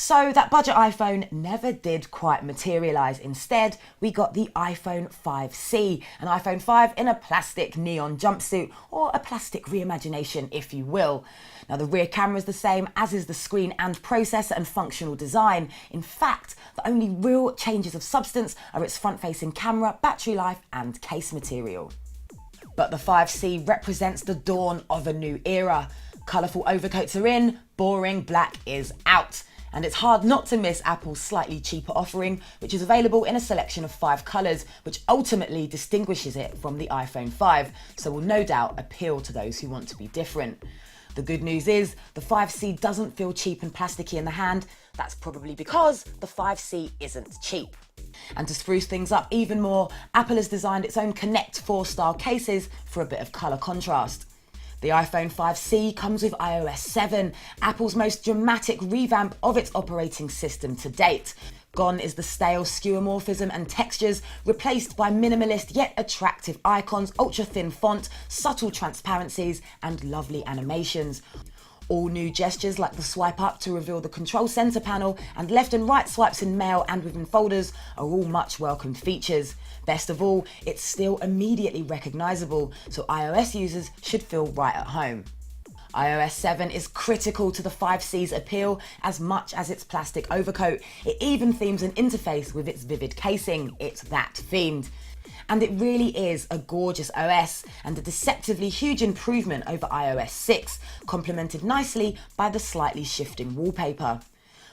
So that budget iPhone never did quite materialise. Instead, we got the iPhone 5C, an iPhone 5 in a plastic neon jumpsuit, or a plastic reimagination if you will. Now the rear camera is the same, as is the screen and processor and functional design. In fact, the only real changes of substance are its front-facing camera, battery life and case material. But the 5C represents the dawn of a new era. Colourful overcoats are in, boring black is out. And it's hard not to miss Apple's slightly cheaper offering, which is available in a selection of 5 colours, which ultimately distinguishes it from the iPhone 5, so will no doubt appeal to those who want to be different. The good news is, the 5C doesn't feel cheap and plasticky in the hand. That's probably because the 5C isn't cheap. And to spruce things up even more, Apple has designed its own Connect 4 style cases for a bit of colour contrast. The iPhone 5C comes with iOS 7, Apple's most dramatic revamp of its operating system to date. Gone is the stale skeuomorphism and textures, replaced by minimalist yet attractive icons, ultra-thin font, subtle transparencies and lovely animations. All new gestures like the swipe up to reveal the control center panel and left and right swipes in Mail and within folders are all much welcomed features. Best of all, it's still immediately recognisable, so iOS users should feel right at home. iOS 7 is critical to the 5C's appeal as much as its plastic overcoat. It even themes an interface with its vivid casing. It's that themed. And it really is a gorgeous OS and a deceptively huge improvement over iOS 6, complemented nicely by the slightly shifting wallpaper.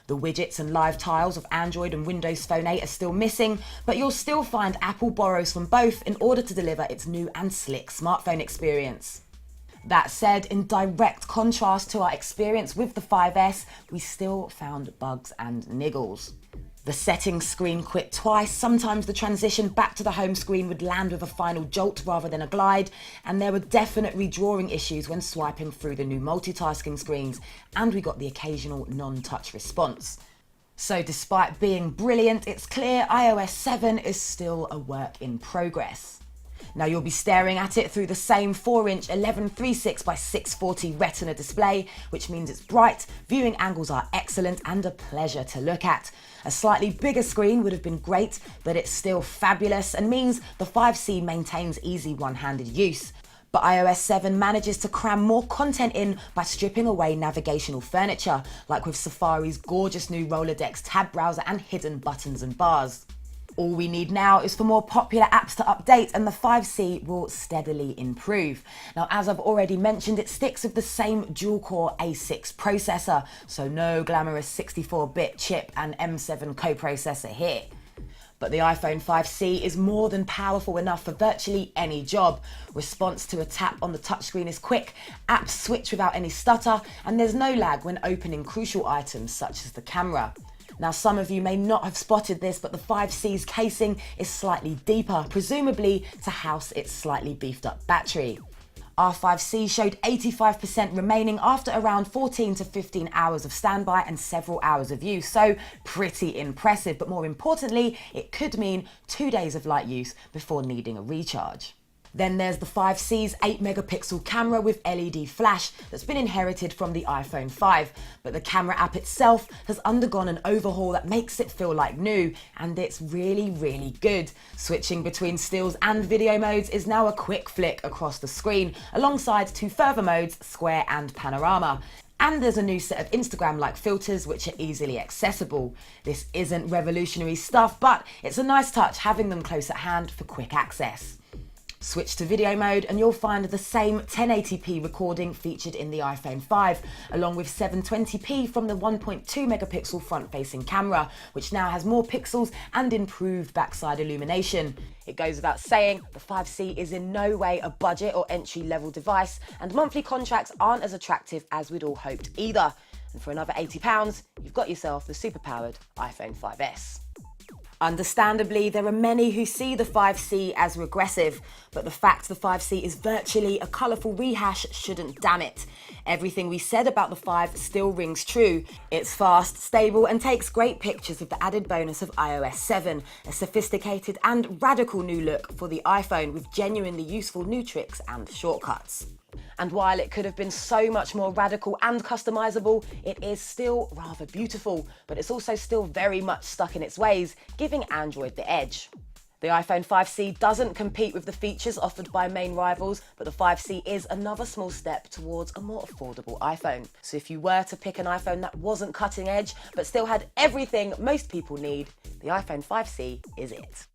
The widgets and live tiles of Android and Windows Phone 8 are still missing, but you'll still find Apple borrows from both in order to deliver its new and slick smartphone experience. That said, in direct contrast to our experience with the 5S, we still found bugs and niggles. The settings screen quit twice, sometimes the transition back to the home screen would land with a final jolt rather than a glide, and there were definite redrawing issues when swiping through the new multitasking screens, and we got the occasional non-touch response. So despite being brilliant, it's clear iOS 7 is still a work in progress. Now you'll be staring at it through the same 4-inch 1136 by 640 Retina display, which means it's bright, viewing angles are excellent and a pleasure to look at. A slightly bigger screen would have been great, but it's still fabulous and means the 5C maintains easy one-handed use. But iOS 7 manages to cram more content in by stripping away navigational furniture, like with Safari's gorgeous new Rolodex tab browser and hidden buttons and bars. All we need now is for more popular apps to update and the 5C will steadily improve. Now, as I've already mentioned, it sticks with the same dual-core A6 processor, so no glamorous 64-bit chip and M7 coprocessor here. But the iPhone 5C is more than powerful enough for virtually any job. Response to a tap on the touchscreen is quick, apps switch without any stutter, and there's no lag when opening crucial items such as the camera. Now, some of you may not have spotted this, but the 5C's casing is slightly deeper, presumably to house its slightly beefed up battery. Our 5C showed 85% remaining after around 14 to 15 hours of standby and several hours of use, so pretty impressive, but more importantly, it could mean 2 days of light use before needing a recharge. Then there's the 5C's 8-megapixel camera with LED flash that's been inherited from the iPhone 5, but the camera app itself has undergone an overhaul that makes it feel like new, and it's really good. Switching between stills and video modes is now a quick flick across the screen, alongside 2 further modes, Square and Panorama. And there's a new set of Instagram-like filters which are easily accessible. This isn't revolutionary stuff, but it's a nice touch having them close at hand for quick access. Switch to video mode and you'll find the same 1080p recording featured in the iPhone 5, along with 720p from the 1.2 megapixel front-facing camera, which now has more pixels and improved backside illumination. It goes without saying, the 5C is in no way a budget or entry-level device, and monthly contracts aren't as attractive as we'd all hoped either. And for another £80, you've got yourself the super-powered iPhone 5S. Understandably, there are many who see the 5C as regressive, but the fact the 5C is virtually a colourful rehash shouldn't damn it. Everything we said about the 5 still rings true. It's fast, stable, and takes great pictures with the added bonus of iOS 7, a sophisticated and radical new look for the iPhone with genuinely useful new tricks and shortcuts. And while it could have been so much more radical and customizable, it is still rather beautiful, but it's also still very much stuck in its ways, giving Android the edge. The iPhone 5C doesn't compete with the features offered by main rivals, but the 5C is another small step towards a more affordable iPhone. So if you were to pick an iPhone that wasn't cutting edge, but still had everything most people need, the iPhone 5C is it.